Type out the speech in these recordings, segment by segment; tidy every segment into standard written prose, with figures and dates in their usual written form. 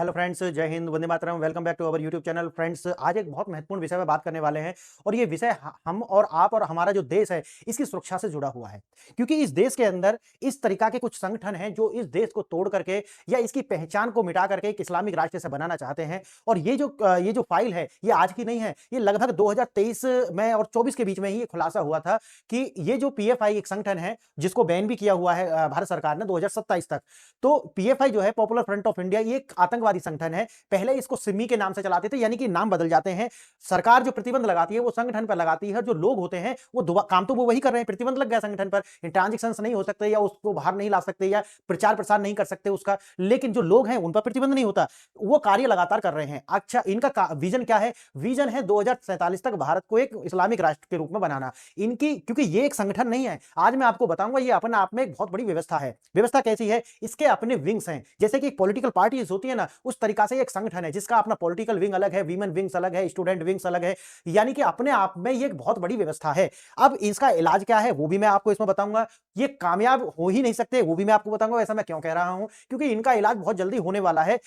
Hello friends, जय हिंद, वंदे मातरम। Welcome back to our YouTube channel. Friends, आज एक बहुत महत्वपूर्ण विषय में बात करने वाले हैं और ये विषय हम और आप और हमारा जो देश है इसकी सुरक्षा से जुड़ा हुआ है। क्योंकि इस देश के अंदर इस तरीका के कुछ संगठन हैं जो इस देश को तोड़ करके या इसकी पहचान को मिटा करके एक इस्लामिक राष्ट्र से बनाना चाहते हैं। और ये जो फाइल है ये आज की नहीं है, ये लगभग 2023 में और 24 के बीच में ही ये खुलासा हुआ था कि ये जो पीएफआई एक संगठन है जिसको बैन भी किया हुआ है भारत सरकार ने 2027 तक। तो पीएफआई जो है, पॉपुलर फ्रंट ऑफ इंडिया, ये एक आतंकवादी संगठन है। पहले इसको सिमी के नाम से चलाते थे, यानी कि नाम बदल जाते हैं। सरकार जो प्रतिबंध लगाती है वो संगठन पर लगाती है। जो लोग होते हैं वो काम तो वो वही कर रहे हैं, प्रतिबंध लग गया संगठन पर, ट्रांजेक्शन नहीं हो सकते या उसको बाहर नहीं ला सकते या प्रचार प्रसार नहीं कर सकते उसका, लेकिन जो लोग हैं उन पर प्रतिबंध नहीं होता, वो कार्य लगातार कर रहे हैं। अच्छा, इनका विजन क्या है? विजन है 2047 तक भारत को एक इस्लामिक राष्ट्र के रूप में बनाना। इनकी, क्योंकि ये एक संगठन नहीं है, आज मैं आपको बताऊंगा, ये अपने आप में एक बहुत बड़ी व्यवस्था है। व्यवस्था कैसी है? इसके अपने विंग्स हैं। जैसे कि पॉलिटिकल पार्टीज होती है ना, उस तरीका से एक संगठन है जिसका अपना पॉलिटिकल विंग अलग है, वीमेन विंग्स अलग है, स्टूडेंट विंग्स अलग है, यानी कि अपने आप में ये एक बहुत बड़ी व्यवस्था है। अब इसका इलाज क्या है वो भी मैं आपको इसमें बताऊंगा। ये कामयाब हो ही नहीं सकते वो भी मैं आपको बताऊंगा। ऐसा मैं क्यों कह रहा हूं? क्योंकि इनका इलाज बहुत जल्दी होने वाला है।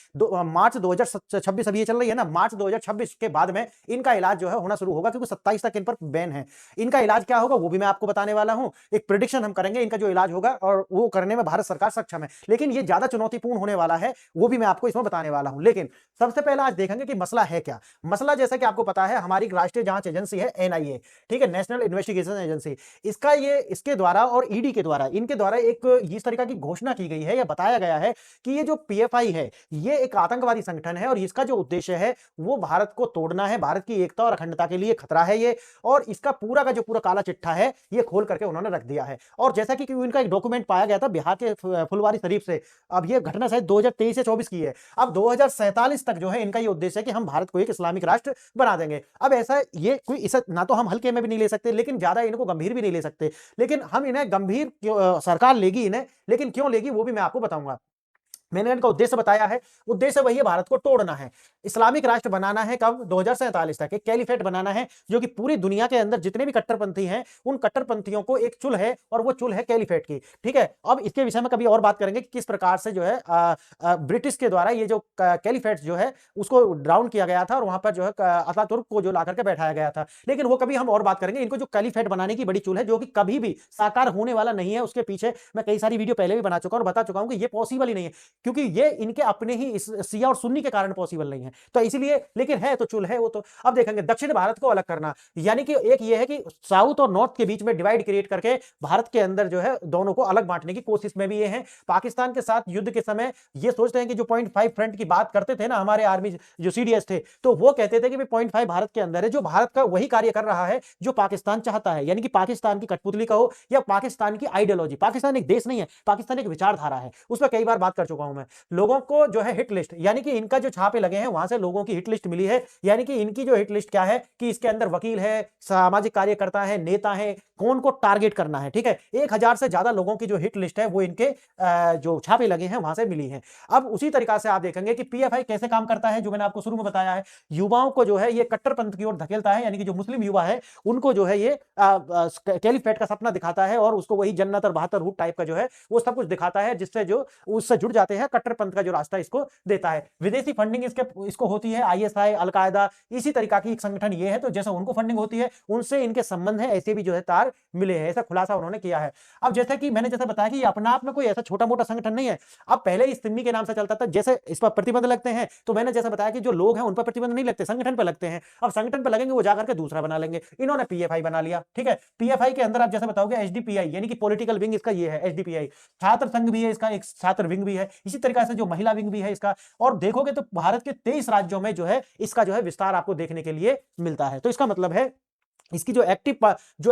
मार्च 2026, अभी ये चल रही है ना, मार्च 2026 के बाद में इनका इलाज जो है होना शुरू होगा, क्योंकि 27 तक इन पर बैन है। इनका इलाज क्या होगा वो भी मैं आपको बताने वाला हूं। एक प्रिडिक्शन हम करेंगे इनका जो इलाज होगा, और वो करने में भारत सरकार सक्षम है, लेकिन ये ज्यादा चुनौतीपूर्ण होने वाला है, वो भी मैं आपको इसमें बताने वाला हूं। लेकिन सबसे पहले आज देखेंगे कि मसला है क्या। मसला, जैसा कि आपको पता है, हमारी राष्ट्रीय जांच एजेंसी है एनआईए, ठीक है, नेशनल इन्वेस्टिगेशन एजेंसी। इसके द्वारा और ईडी के द्वारा, इनके द्वारा एक इस तरीका की घोषणा की गई है या बताया गया है कि ये जो पीएफआई है ये एक आतंकवादी संगठन है और इसका जो उद्देश्य है वो भारत को तोड़ना है, भारत की एकता और अखंडता के लिए खतरा है ये। और इसका पूरा का जो पूरा काला चिट्ठा है ये खोल करके उन्होंने रख दिया है। और जैसा कि इनका एक डॉक्यूमेंट पाया गया था बिहार के फुलवारी शरीफ से, अब ये घटना शायद 2023 से 24 की है। अब 2047 तक जो है इनका ये उद्देश्य है कि हम भारत को एक इस्लामिक राष्ट्र बना देंगे। अब ऐसा, ये कोई इसे ना तो हम हल्के में भी नहीं ले सकते, लेकिन ज्यादा इनको गंभीर भी नहीं ले सकते। लेकिन हम इन्हें गंभीर सरकार लेगी इन्हें, लेकिन क्यों लेगी वो भी मैं आपको बताऊंगा। मैंने इनका उद्देश्य बताया है। उद्देश्य वही है, भारत को तोड़ना है, इस्लामिक राष्ट्र बनाना है। कब? 2047 तक एक कैलिफेट बनाना है, जो कि पूरी दुनिया के अंदर जितने भी कट्टरपंथी हैं उन कट्टरपंथियों को एक चुल है, और वो चुल है कैलिफेट की। ठीक है, अब इसके विषय में कभी और बात करेंगे कि किस प्रकार से जो है ब्रिटिश के द्वारा ये जो कैलिफेट जो है उसको डाउन किया गया था और वहां पर जो है अतातुर्क को जो ला करके बैठाया गया था। लेकिन वो कभी हम और बात करेंगे। इनको जो कैलिफेट बनाने की बड़ी चुल है, जो कि कभी भी साकार होने वाला नहीं है, उसके पीछे मैं कई सारी वीडियो पहले भी बना चुका हूं और बता चुका हूं कि ये पॉसिबल ही नहीं है, क्योंकि ये इनके अपने ही शिया और सुन्नी के कारण पॉसिबल नहीं है, तो इसीलिए। लेकिन है तो चुल है वो तो। अब देखेंगे दक्षिण भारत को अलग करना, यानी कि एक ये है कि साउथ और नॉर्थ के बीच में डिवाइड क्रिएट करके भारत के अंदर जो है दोनों को अलग बांटने की कोशिश में भी ये है। पाकिस्तान के साथ युद्ध के समय ये सोचते हैं कि जो 0.5 फ्रंट की बात करते थे ना हमारे आर्मी जो सीडीएस थे, तो वो कहते थे कि 0.5 भारत के अंदर है, जो भारत का वही कार्य कर रहा है जो पाकिस्तान चाहता है, यानी कि पाकिस्तान की कठपुतली कहो या पाकिस्तान की आइडियोलॉजी। पाकिस्तान एक देश नहीं है, पाकिस्तान एक विचारधारा है, उस पर कई बार बात कर चुका हूं मैं। लोगों को जो है हिट लिस्ट, यानी कि इनका जो छापे लगे हैं वहां से लोगों की हिट लिस्ट मिली है। यानी कि इनकी जो हिट लिस्ट क्या है कि इसके अंदर वकील है, सामाजिक कार्यकर्ता है, नेता है, कौन को टारगेट करना है। ठीक है, 1000 से ज्यादा लोगों की जो हिट लिस्ट है वो इनके जो छापे लगे हैं वहां से मिली है। अब उसी तरीका से आप देखेंगे कि पीएफआई कैसे काम करता है, जो मैंने आपको शुरू में बताया है। युवाओं को जो है ये कट्टरपंथ की ओर धकेलता है, यानी कि जो मुस्लिम युवा है उनको जो है ये कैलिफेट का सपना दिखाता है और उसको वही जन्नत और 72 रूट टाइप का जो है वो सब कुछ दिखाता है, जिससे जो उससे जुड़ जाते हैं, कट्टरपंथ का जो रास्ता इसको देता है। विदेशी फंडिंग इसको होती है, आईएसआई, अलकायदा, इसी तरीका की एक संगठन ये है। तो जैसे उनको फंडिंग होती है उनसे इनके संबंध है, ऐसे भी जो है तार मिले हैं, ऐसा खुलासा उन्होंने किया है। अब जैसे कि मैंने जैसे बताया कि ये अपना आप में कोई ऐसा छोटा मोटा संगठन नहीं है। अब पहले इस सिम्मी के नाम से चलता था, जैसे इस पर प्रतिबंध लगते हैं, तो मैंने जैसे बताया कि जो लोग हैं उन पर प्रतिबंध नहीं लगते, संगठन पर लगते हैं। अब संगठन पर लगेंगे वो जाकर के दूसरा बना लेंगे, इन्होंने पीएफआई बना लिया। ठीक है, पीएफआई के अंदर आप जैसे बताओगे एचडीपीआई, यानी कि पॉलिटिकल विंग इसका ये है एचडीपीआई। छात्र संघ भी है इसका, एक छात्र विंग भी है, इसी तरीके से जो महिला विंग भी है इसका। और देखोगे तो भारत के 23 राज्यों में जो है इसका जो है विस्तार आपको देखने के लिए मिलता है। तो इसका मतलब है इसकी जो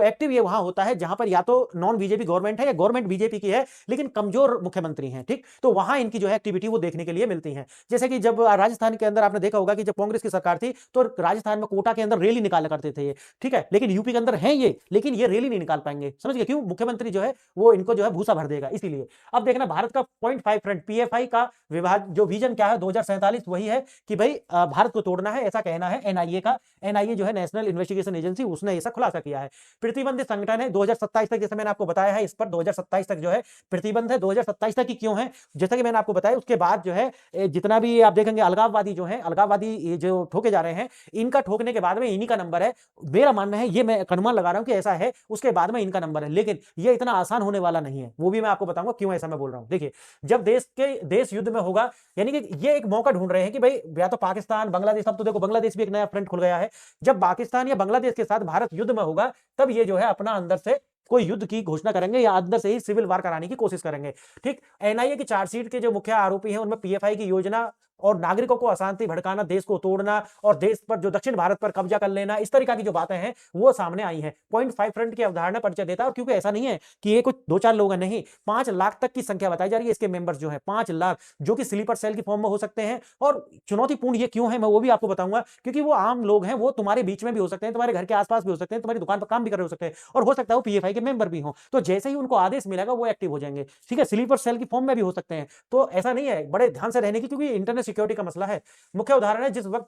एक्टिव ये वहां होता है जहां पर या तो नॉन बीजेपी गवर्नमेंट है या गवर्नमेंट बीजेपी की है लेकिन कमजोर मुख्यमंत्री हैं। ठीक, तो वहां इनकी जो है एक्टिविटी वो देखने के लिए मिलती है। जैसे कि जब राजस्थान के अंदर आपने देखा होगा कि जब कांग्रेस की सरकार थी तो राजस्थान में कोटा के अंदर रैली निकाला करते थे ये। ठीक है, लेकिन यूपी के अंदर है ये, लेकिन ये रैली नहीं निकाल पाएंगे। समझ गए क्यों? मुख्यमंत्री जो है वो इनको जो है भूसा भर देगा, इसीलिए। अब देखना भारत का 0.5 फ्रंट पीएफआई का विभाग जो विजन क्या है 2047 वही है कि भाई भारत को तोड़ना है, ऐसा कहना है एनआईए का। एनआईए जो है नेशनल इन्वेस्टिगेशन एजेंसी, उसने ऐसा खुलासा किया है। प्रतिबंधित संगठन है 2027 तक, जैसे मैंने आपको बताया है, इस पर 2027 तक जो है प्रतिबंध है। 2027 तक की क्यों है, जैसा कि मैंने आपको बताया, उसके बाद जो है जितना भी आप देखेंगे अलगाववादी जो है, अलगाववादी जो ठोके जा रहे हैं, इनका ठोकने के बाद में इन्हीं का नंबर है। मेरा मानना है, ये मैं अनुमान लगा रहा हूं कि ऐसा है, उसके बाद में इनका नंबर है। लेकिन ये इतना आसान होने वाला नहीं है, वो भी मैं आपको बताऊंगा क्यों ऐसा मैं बोल रहा हूं। देखिए, जब देश युद्ध में होगा, यानी कि ये एक मौका ढूंढ रहे हैं कि भाई या तो पाकिस्तान, बांग्लादेश, अब तो देखो बांग्लादेश भी एक नया फ्रंट खुल गया है। जब पाकिस्तान या बांग्लादेश के साथ भारत युद्ध में होगा, तब ये जो है अपना अंदर से कोई युद्ध की घोषणा करेंगे या अंदर से ही सिविल वार कराने की कोशिश करेंगे। ठीक, एनआईए की चार्जशीट के जो मुख्य आरोपी हैं, उनमें पीएफआई की योजना और नागरिकों को अशांति भड़काना, देश को तोड़ना और देश पर जो दक्षिण भारत पर कब्जा कर लेना, इस तरीका की जो बातें हैं वो सामने आई हैं। पॉइंट 5 फ्रंट की अवधारणा परिचय देता है। और क्योंकि ऐसा नहीं है कि ये कुछ 2-4 लोग हैं, नहीं, 5 लाख तक की संख्या बताई जा रही है इसके मेंबर्स जो है, 5 लाख, जो कि स्लीपर सेल की फॉर्म में हो सकते हैं। और चुनौतीपूर्ण ये क्यों है, मैं वो भी आपको बताऊंगा। क्योंकि वो आम लोग हैं, वो तुम्हारे बीच में भी हो सकते हैं, तुम्हारे घर के आसपास भी हो सकते हैं, तुम्हारी दुकान पर काम भी कर रहे हो सकते हैं, और हो सकता है वो पीएफआई के मेंबर भी हो। तो जैसे ही उनको आदेश मिलेगा वो एक्टिव हो जाएंगे। ठीक है, स्लीपर सेल की फॉर्म में भी हो सकते हैं। तो ऐसा नहीं है, बड़े ध्यान से रहने की, क्योंकि इंटरनेट सिक्योरिटी का मसला है। मुख्य उदाहरण है, जिस वक्त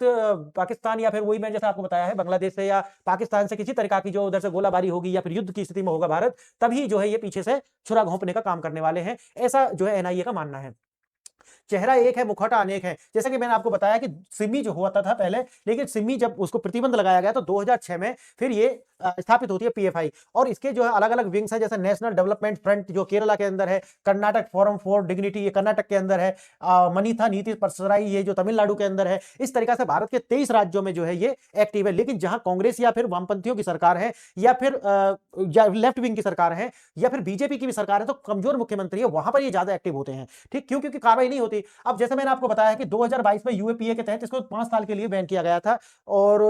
पाकिस्तान या फिर वही मैं जैसे आपको बताया है, बांग्लादेश से या पाकिस्तान से किसी तरह की जो उधर से गोलाबारी होगी या फिर युद्ध की स्थिति में होगा भारत, तभी जो है ये पीछे से छुरा घोंपने का काम करने वाले हैं। ऐसा जो है एनआईए का मानना है। चेहरा एक है, मुखौटा अनेक है। जैसा कि मैंने आपको बताया कि सिमी जो हुआ था पहले, लेकिन सिमी जब उसको प्रतिबंध लगाया गया तो 2006 में फिर ये स्थापित होती है पीएफआई। और इसके जो है अलग अलग विंग्स है, जैसे नेशनल डेवलपमेंट फ्रंट जो केरला के अंदर है, कर्नाटक फोरम फॉर डिग्निटी ये कर्नाटक के अंदर है, मनीथा नीति परसराई ये जो तमिलनाडु के अंदर है। इस तरीका से भारत के 23 राज्यों में जो है ये एक्टिव है। लेकिन जहां कांग्रेस या फिर वामपंथियों की सरकार है, या फिर लेफ्ट विंग की सरकार है, या फिर बीजेपी की भी सरकार है, तो कमजोर मुख्यमंत्री है, वहां पर ये ज्यादा एक्टिव होते हैं। ठीक, क्यों? क्योंकि कार्रवाई नहीं होती। अब जैसे मैंने आपको बताया कि 2022 में यूएपीए के तहत इसको 5 साल के लिए बैन किया गया था, और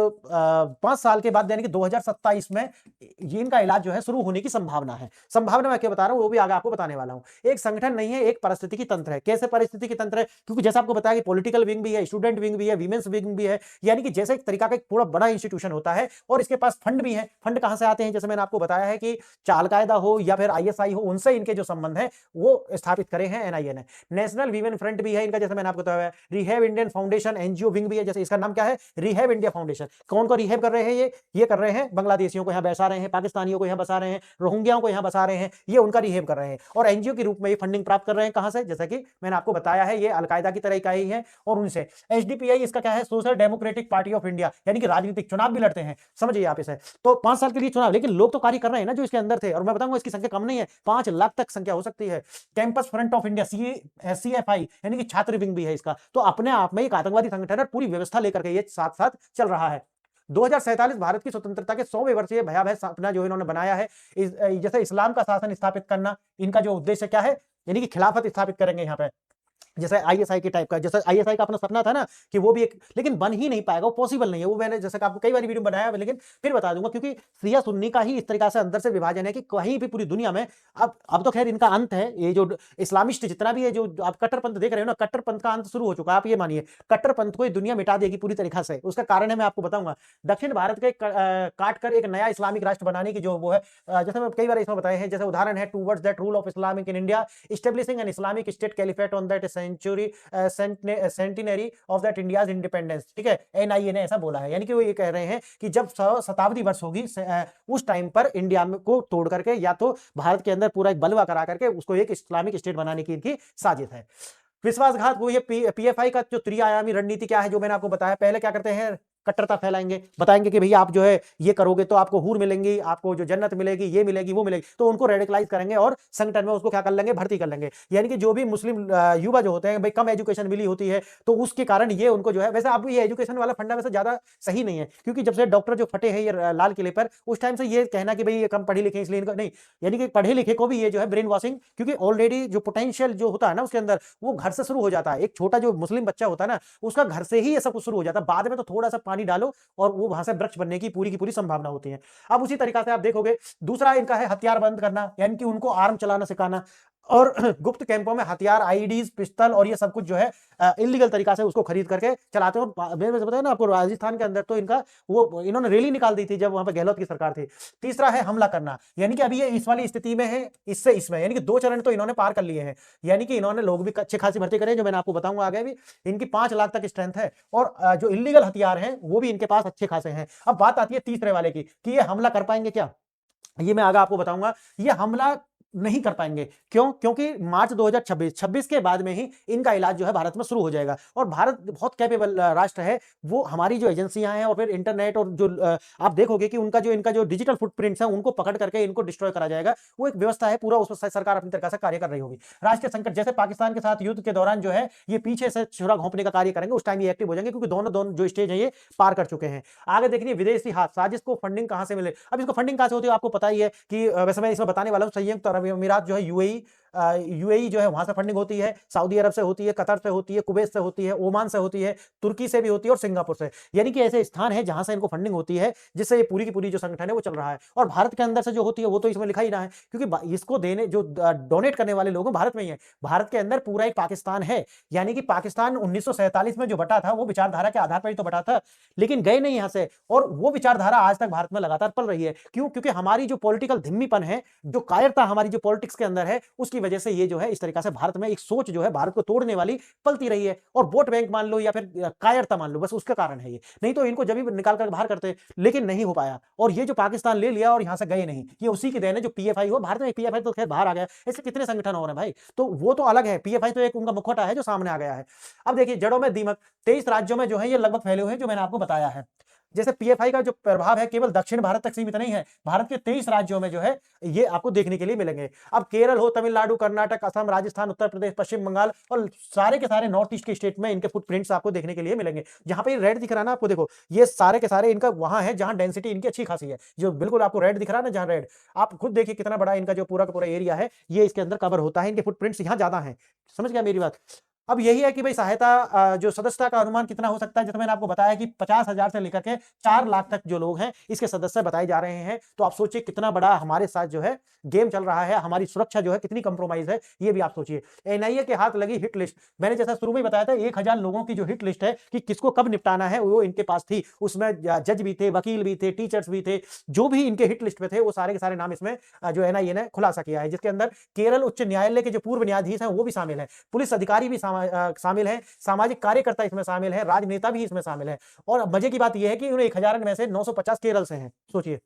5 साल के बाद यानी कि 2027 में ये इनका इलाज जो है शुरू होने की संभावना है। संभावना मैं क्या बता रहा हूं, वो भी आगे आपको बताने वाला हूं। एक संगठन नहीं है, एक परिस्थितिकी तंत्र है। कैसे परिस्थितिकी तंत्र है? क्योंकि जैसा आपको बताया कि पॉलिटिकल विंग भी है, स्टूडेंट विंग भी है, वीमेंस विंग भी है, यानी कि जैसे एक तरीका का एक पूरा बड़ा इंस्टीट्यूशन होता है, और इसके पास फंड भी है। फंड कहां से आते हैं? जैसे मैंने आपको बताया है कि अलकायदा हो या फिर आईएसआई हो, उनसे इनके जो संबंध है वो स्थापित करे हैं एनआईए ने। नेशनल वीमेन फ्रंट भी है इनका, जैसे मैंने आपको बताया। Rehab Indian foundation NGO wing भी है, जैसे इसका नाम क्या है? Rehab India foundation. कौन को रिहैब कर रहे हैं? ये कर रहे हैं बांग्लादेशियों को यहां बसा रहे हैं, पाकिस्तानियों को यहां बसा रहे हैं, रोहिंग्याओं को यहां बसा रहे हैं, ये उनका रिहैब कर रहे हैं। और एनजीओ के रूप में ये फंडिंग प्राप्त कर रहे हैं कहां से? जैसा कि मैंने आपको बताया है, ये अलकायदा की तरह इकाई है। और उनसे एचडीपीआई इसका क्या है? Social democratic party of India, यानी कि राजनीतिक चुनाव भी लड़ते हैं, समझिए आप इसे। तो 5 साल के लिए चुनाव, लेकिन लोग तो कार्य कर रहे हैं ना जो इसके अंदर थे। और मैं बताऊंगा इसकी संख्या कम नहीं है, 5 लाख तक संख्या हो सकती है। Campus front of India CFI, यानी कि छात्र विंग भी है इसका। तो अपने आप में एक आतंकवादी संगठन है, पूरी व्यवस्था लेकर के ये साथ साथ चल रहा है। 2047 भारत की स्वतंत्रता के 100वें वर्ष ये भयावह सपना जो इन्होंने बनाया है, जैसे इस्लाम का शासन स्थापित करना, इनका जो उद्देश्य क्या है, यानी कि खिलाफत स्थापित करेंगे यहाँ पे, जैसे आईएसआई के टाइप का। जैसे आईएसआई का अपना सपना था ना कि वो भी एक, लेकिन बन ही नहीं पाएगा, वो पॉसिबल नहीं है। वो मैंने जैसे आपको कई बार वीडियो बनाया है, लेकिन फिर बता दूंगा, क्योंकि शिया सुन्नी का ही इस तरीका से अंदर से विभाजन है कि कहीं भी पूरी दुनिया में अब तो खैर इनका अंत है। ये जो इस्लामिस्ट जितना भी है, जो आप कट्टरपंथ देख रहे हो ना, कट्टरपंथ का अंत शुरू हो चुका है। आप ये मानिए, कट्टरपंथ को दुनिया मिटा देगी पूरी तरीका से। उसका कारण है मैं आपको बताऊंगा। दक्षिण भारत के काट कर एक नया इस्लामिक राष्ट्र बनाने की जो वो है, जैसे मैं कई बार इसमें बताए हैं, जैसे उदाहरण है towards that rule of Islamic in India, establishing an Islamic state caliphate on that century centenary of that India's independence. ठीक है, एनआईए ने ऐसा बोला है। यानी कि वो ये कह रहे हैं कि जब 100 शताब्दी वर्ष होगी, उस टाइम पर इंडिया को तोड़ करके या तो भारत के अंदर पूरा एक बलवा करा करके उसको एक इस्लामिक स्टेट बनाने की इनकी साजिश है। विश्वासघात, वो ये पीएफआई का जो त्रिआयामी रणनीति क्या है, जो मैंने आपको बताया। पहले क्या करते हैं? कट्टरता फैलाएंगे, बताएंगे कि भैया आप जो है ये करोगे तो आपको हूर मिलेंगी, आपको जो जन्नत मिलेगी, ये मिलेगी, वो मिलेगी। तो उनको रेडिकलाइज करेंगे और संगठन में उसको क्या कर लेंगे? भर्ती कर लेंगे। यानी कि जो भी मुस्लिम युवा जो होते हैं, भाई कम एजुकेशन मिली होती है, तो उसके कारण ये उनको जो है, वैसे अब ये एजुकेशन वाला फंडा वैसे ज्यादा सही नहीं है, क्योंकि जब से डॉक्टर जो फटे हैं ये लाल किले पर, उस टाइम से ये कहना कि भाई ये कम पढ़े लिखे इसलिए इनका नहीं, यानी कि पढ़े लिखे को भी ये जो है ब्रेन वॉशिंग, क्योंकि ऑलरेडी जो पोटेंशियल जो होता है ना उसके अंदर, वो घर से शुरू हो जाता है। एक छोटा जो मुस्लिम बच्चा होता है ना, उसका घर से ही ये सब कुछ शुरू हो जाता है। बाद में तो थोड़ा सा पानी डालो और वो वहां से वृक्ष बनने की पूरी संभावना होती है। अब उसी तरीका से आप देखोगे, दूसरा इनका है हथियार बंद करना, यानी कि उनको आर्म चलाना सिखाना। और गुप्त कैंपों में हथियार, आईईडीज, पिस्तल और ये सब कुछ जो है इल्लीगल तरीका से उसको खरीद करके चलाते हैं। और मैंने बताया ना आपको, राजस्थान के अंदर तो इनका वो इन्होंने रैली निकाल दी थी जब वहां पे गहलोत की सरकार थी। तीसरा है हमला करना, यानी कि अभी ये इस वाली स्थिति में है, इससे इसमें, यानी कि 2 चरण तो इन्होंने पार कर लिए हैं। यानी कि इन्होंने लोग भी अच्छे खासी भर्ती करे, जो मैंने आपको बताऊंगा आगे भी। इनकी 5 लाख तक स्ट्रेंथ है, और जो इल्लीगल हथियार हैं वो भी इनके पास अच्छे खासे हैं। अब बात आती है तीसरे वाले की, कि ये हमला कर पाएंगे क्या? ये मैं आगे आपको बताऊंगा। ये हमला नहीं कर पाएंगे, क्यों? क्योंकि मार्च 2026 के बाद में ही इनका इलाज जो है भारत में शुरू हो जाएगा। और भारत बहुत कैपेबल राष्ट्र है। वो हमारी जो एजेंसियां हैं और फिर इंटरनेट और जो आप देखोगे कि उनका जो इनका जो डिजिटल फुटप्रिंट्स है उनको पकड़ करके इनको डिस्ट्रॉय करा जाएगा। वो एक व्यवस्था है पूरा, उस पर सरकार अपनी तरह से कार्य कर रही होगी। राष्ट्रीय संकट, जैसे पाकिस्तान के साथ युद्ध के दौरान जो है ये पीछे से छुरा घोंपने का कार्य करेंगे, उस टाइम ये एक्टिव हो जाएंगे, क्योंकि दोनों दोनों जो स्टेज है ये पार कर चुके हैं। आगे देखिए विदेशी हाथ, साजिश को फंडिंग कहां से मिले? अब इसको फंडिंग कहां से होती है आपको पता ही है कि वैसे मैं इसमें बताने वाला हूं। संयुक्त अरब अमीरात जो है, यूएई जो है, वहां से फंडिंग होती है, सऊदी अरब से होती है, कतर से होती है, कुवैत से होती है, ओमान से होती है, तुर्की से भी होती है और सिंगापुर से। यानी कि ऐसे स्थान है जहां से इनको फंडिंग होती है, जिससे ये पूरी की पूरी जो संगठन है वो चल रहा है। और भारत के अंदर से जो होती है वो तो इसमें लिखा ही ना है, क्योंकि इसको देने जो डोनेट करने वाले लोग भारत में ही है। भारत के अंदर पूरा एक पाकिस्तान है। यानी कि पाकिस्तान 1947 में जो बटा था वो विचारधारा के आधार पर ही तो बटा था, लेकिन गए नहीं यहां से। और वो विचारधारा आज तक भारत में लगातार पल रही है। क्यों? क्योंकि हमारी जो पॉलिटिकल धिम्मीपन है, जो कायरता हमारी जो पॉलिटिक्स के अंदर है, उसकी वजह से ये जो है इस तरीका से भारत में एक सोच जो है भारत को तोड़ने वाली पलती रही है। और वोट बैंक मान लो या फिर कायरता मान लो, बस उसका कारण है ये। नहीं तो इनको जब भी निकाल कर बाहर करते, लेकिन नहीं हो पाया। और ये जो पाकिस्तान ले लिया और यहां से गए नहीं, ये उसी की देन है। जो पीएफआई हो, भारत में पीएफआई तो खैर बाहर आ गया, ऐसे कितने संगठन हो रहे हैं भाई, तो वो तो अलग है। पीएफआई तो एक उनका मुखौटा है जो सामने आ गया है। अब देखिए जड़ों में दीमक, 23 राज्यों में जो है ये लगभग फैले हुए हैं, जो मैंने आपको बताया है। जैसे पीएफआई का जो प्रभाव है केवल दक्षिण भारत तक सीमित नहीं है, भारत के 23 राज्यों में जो है ये आपको देखने के लिए मिलेंगे। अब केरल हो, तमिलनाडु, कर्नाटक, असम, राजस्थान, उत्तर प्रदेश, पश्चिम बंगाल और सारे के सारे नॉर्थ ईस्ट के स्टेट में इनके फुटप्रिंट्स आपको देखने के लिए मिलेंगे। जहां पे रेड दिख रहा है ना आपको, देखो ये सारे के सारे इनका वहां है जहां डेंसिटी इनकी अच्छी खासी है। जो बिल्कुल आपको रेड दिख रहा है ना, जहां रेड, आप खुद देखिए कितना बड़ा इनका जो पूरा का पूरा एरिया है ये इसके अंदर कवर होता है। इनके फुटप्रिंट्स यहां ज्यादा है। समझ गया मेरी बात? अब यही है कि भाई सहायता, जो सदस्यता का अनुमान कितना हो सकता है, जैसे मैंने आपको बताया कि 50,000 से लेकर के 4 लाख तक जो लोग हैं इसके सदस्य बताए जा रहे हैं। तो आप सोचिए कितना बड़ा हमारे साथ जो है गेम चल रहा है, हमारी सुरक्षा जो है कितनी कंप्रोमाइज है, ये भी आप सोचिए। एनआईए के हाथ लगी हिट लिस्ट। मैंने जैसा शुरू में ही बताया था, 1,000 लोगों की जो हिट लिस्ट है कि किसको कब निपटाना है, वो इनके पास थी। उसमें जज भी थे, वकील भी थे, टीचर्स भी थे, जो भी इनके हिट लिस्ट में थे वो सारे के सारे नाम इसमें जो एनआईए ने खुलासा किया है, जिसके अंदर केरल उच्च न्यायालय के जो पूर्व न्यायाधीश हैं वो भी शामिल है, पुलिस अधिकारी भी शामिल है, सामाजिक कार्यकर्ता इसमें शामिल है, राजनेता भी इसमें शामिल है। और मजे की बात यह है कि उन 1,000 में से 950 केरल से हैं। सोचिए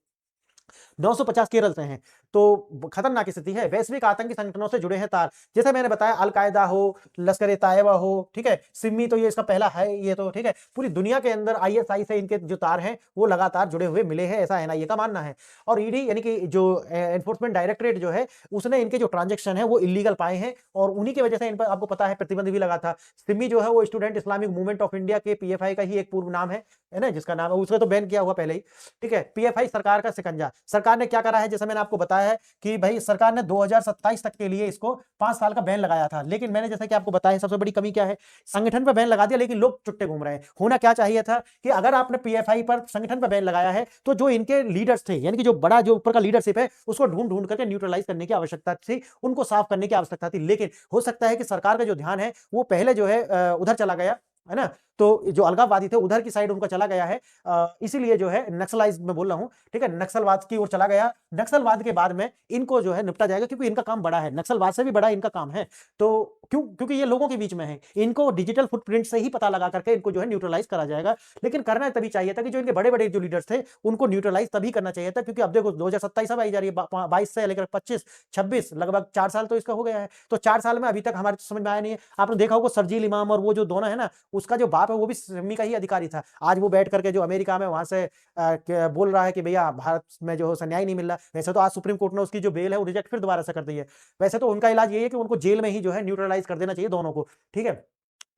950 केरल से हैं। तो खतरनाक स्थिति है। वैश्विक आतंकी संगठनों से जुड़े हैं तार, जैसे मैंने बताया अल-कायदा हो, लश्कर ए तैयबा हो, ठीक है, सिमी तो ये इसका पहला है, ये तो ठीक है। पूरी दुनिया के अंदर आईएसआई से इनके जो तार हैं वो लगातार जुड़े हुए मिले हैं, ऐसा एनआईए का मानना है। और ईडी यानी कि जो एनफोर्समेंट डायरेक्टरेट जो है उसने इनके जो ट्रांजेक्शन है वो इलीगल पाए हैं, और उन्हीं की वजह से इन पर आपको पता है प्रतिबंध भी लगा था। सिमी जो है वो student Islamic movement of India के पीएफआई का ही एक पूर्व नाम है ना, जिसका नाम है, उसका तो बैन किया हुआ पहले ही। ठीक है, पीएफआई सरकार का शिकंजा। सरकार ने क्या करा है, जैसे मैंने आपको बताया है कि भाई सरकार ने 2027 तक के लिए इसको 5 साल का बैन लगाया था, लेकिन मैंने जैसे कि आपको बताया सबसे बड़ी कमी क्या है, संगठन पर बैन लगा दिया लेकिन लोग चुट्टे घूम रहे हैं। होना क्या चाहिए था कि अगर आपने पीएफआई पर संगठन पर बैन लगाया है तो जो इनके लीडर्स थे, यानी कि जो बड़ा जो ऊपर का लीडरशिप है उसको ढूंढ ढूंढ करके न्यूट्रलाइज करने की आवश्यकता थी, उनको साफ करने की आवश्यकता थी। लेकिन हो सकता है कि सरकार का जो ध्यान है वो पहले जो है उधर चला गया है ना, तो जो अलगाववादी थे उधर की साइड उनका चला गया है, इसीलिए जो है नक्सलाइज में बोल रहा हूं, ठीक है, नक्सलवाद की ओर चला गया। नक्सलवाद के बाद में इनको जो है निपटा जाएगा, क्योंकि इनका काम बड़ा है, नक्सलवाद से भी बड़ा इनका काम है। तो क्योंकि ये लोगों के बीच में है, इनको डिजिटल फुटप्रिंट से ही पता लगा करके इनको जो है न्यूट्रलाइज करा जाएगा। लेकिन करना तभी चाहिए था कि जो इनके बड़े बड़े जो लीडर्स थे उनको न्यूट्रलाइज तभी करना चाहिए था, क्योंकि अब देखो 2027 अब आई जा रही है, 22 से लेकर 25 26 लगभग 4 साल तो इसका हो गया है। तो 4 साल में अभी तक हमारे समझ में आया नहीं है। आपने देखा होगा शर्जील इमाम और वो जो दोनों है ना, उसका जो बाप है वो भी सिमी का ही अधिकारी था। आज वो बैठ करके जो अमेरिका में वहां से बोल रहा है कि भैया भारत में जो है न्याय नहीं मिल रहा। वैसे तो आज सुप्रीम कोर्ट ने उसकी जो बेल है वो रिजेक्ट फिर दोबारा से कर दी है। वैसे तो उनका इलाज यही है कि उनको जेल में ही जो है न्यूट्रलाइज कर देना चाहिए दोनों को, ठीक है।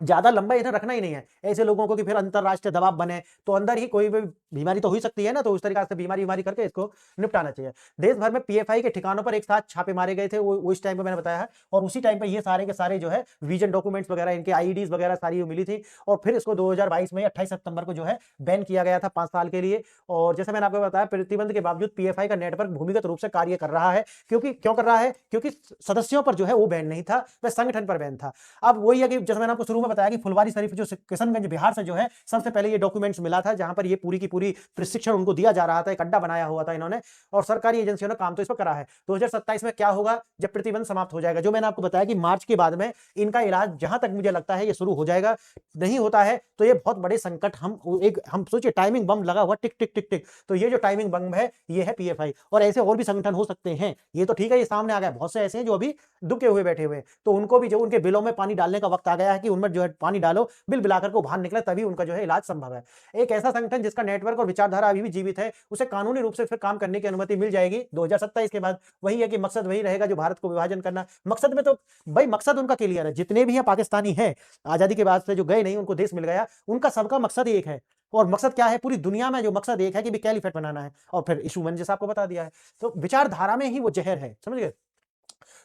ज़्यादा लंबा इन्हें रखना ही नहीं है। ऐसे लोगों को कि फिर अंतरराष्ट्रीय दबाव बने, तो अंदर ही कोई भी बीमारी तो हो ही सकती है ना, तो उस तरीक़ा से बीमारी-विमारी करके इसको निपटाना चाहिए। देश भर में पीएफआई के ठिकानों पर एक साथ छापे मारे गए थे, वो इस टाइम पे मैंने बताया है और उसी टाइम पे ये सारे के सारे जो है विज़न डॉक्यूमेंट्स वगैरह इनके आईडीज़ वगैरह सारी मिली थी और फिर इसको 2022 में 28 सितंबर को जो है बैन किया गया था 5 साल के लिए और जैसे मैंने आपको बताया प्रतिबंध के बावजूद पीएफआई का नेटवर्क भूमिगत रूप से कार्य कर रहा है, क्यों कर रहा है? क्योंकि सदस्यों पर जो है वो बैन नहीं था, वह संगठन पर बैन था। अब वही है कि जैसे मैंने आपको शुरू में बताया कि फुलवारी शरीफ जो किशनगंज बिहार से जो है सबसे पहले ये डॉक्यूमेंट्स मिला था जहां पर ये पूरी की पूरी प्रशिक्षण उनको दिया जा रहा था, एक अड्डा बनाया हुआ था इन्होंने और सरकारी एजेंसियों ने काम तो इस पर करा है। 2027 में क्या होगा जब प्रतिबंध समाप्त हो जाएगा, जो मैंने आपको बताया कि मार्च के बाद में इनका इलाज जहां तक मुझे लगता है ये शुरू हो जाएगा। नहीं होता है तो ये बहुत बड़े संकट हम सोचिए टाइमिंग बम लगा हुआ टिक टिक टिक टिक, तो ये जो टाइमिंग बम है ये है पीएफआई और ऐसे और भी संगठन हो सकते हैं। ये तो ठीक है, ये सामने आ गया, बहुत से ऐसे हैं जो अभी दुबके हुए बैठे हुए हैं, तो उनको भी जो उनके बिलों में पानी डालने का वक्त आ गया है कि उनमें जो है पानी डालो, बिल बिलाकर को बाहर निकले, तभी उनका जो है इलाज संभव है। एक ऐसा संगठन जिसका नेटवर्क और विचारधारा अभी भी जीवित है, उसे कानूनी रूप से फिर काम करने की अनुमति मिल जाएगी 2027 के बाद। वही है कि मकसद वही रहेगा जो भारत को विभाजन करना। मकसद में तो भाई मकसद उनका क्लियर है, जितने भी हैं पाकिस्तानी हैं आजादी के बाद से जो गए नहीं उनको देश मिल गया, उनका सबका मकसद एक है और मकसद क्या है पूरी दुनिया में जो मकसद एक है कि भी कैलिफेट बनाना है और फिर इशू मैंने जैसा आपको बता दिया है, तो विचारधारा में ही वो जहर है, समझ गए।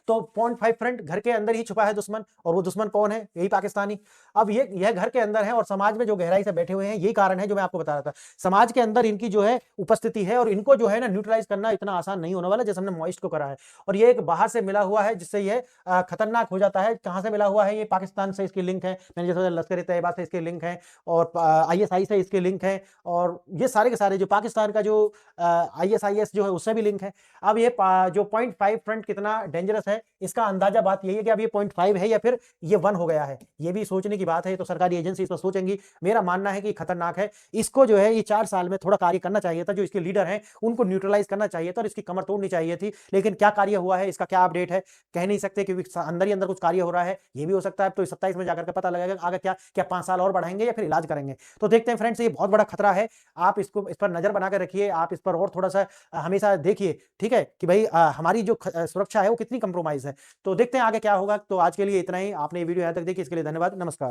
तो 0.5 फ्रंट घर के अंदर ही छुपा है दुश्मन और वो दुश्मन कौन है? यही पाकिस्तानी। अब यह घर के अंदर है और समाज में जो गहराई से बैठे हुए हैं, यही कारण है जो मैं आपको बता रहा था। समाज के अंदर इनकी जो है उपस्थिति है और इनको जो है ना न्यूट्रलाइज करना इतना आसान नहीं होने वाला जैसे हमने मॉइस्ट को करा है और ये एक बाहर से मिला हुआ है जिससे ये खतरनाक हो जाता है। कहाँ से मिला हुआ है? ये पाकिस्तान से इसकी लिंक है, मैंने जैसे लश्कर-ए-तैयबा से इसके लिंक है और आईएसआई से इसके लिंक है और ये सारे के सारे जो पाकिस्तान का जो आईएसआईएस जो है उससे भी लिंक है। अब ये जो 0.5 फ्रंट कितना डेंजरस है इसका अंदाजा बात यही है कि अब ये 0.5 है या फिर ये 1 हो गया है, ये भी सोचने की बात है। तो सरकारी एजेंसी इस पर सोचेंगी। मेरा मानना है कि खतरनाक है, इसको जो है ये 4 साल में थोड़ा कार्य करना चाहिए था, जो इसके लीडर हैं उनको न्यूट्रलाइज करना चाहिए था और इसकी कमर तोड़नी चाहिए थी। लेकिन क्या कार्य हुआ है, इसका क्या अपडेट है, कह नहीं सकते क्योंकि अंदर ही अंदर कुछ कार्य हो रहा है, ये भी हो सकता है। तो 27 में जाकर के पता लगेगा आगे क्या 5 साल और बढ़ाएंगे या फिर इलाज करेंगे। तो देखते हैं फ्रेंड्स, ये बहुत बड़ा खतरा है, आप इस पर नजर बना के रखिए, आप इस पर और थोड़ा सा हमेशा देखिए, ठीक है कि भाई हमारी जो सुरक्षा है वो कितनी कंप्रोमाइज है। तो देखते हैं आगे क्या होगा। तो आज के लिए इतना ही। आपने ये वीडियो यहाँ तक देखी इसके लिए धन्यवाद। नमस्कार।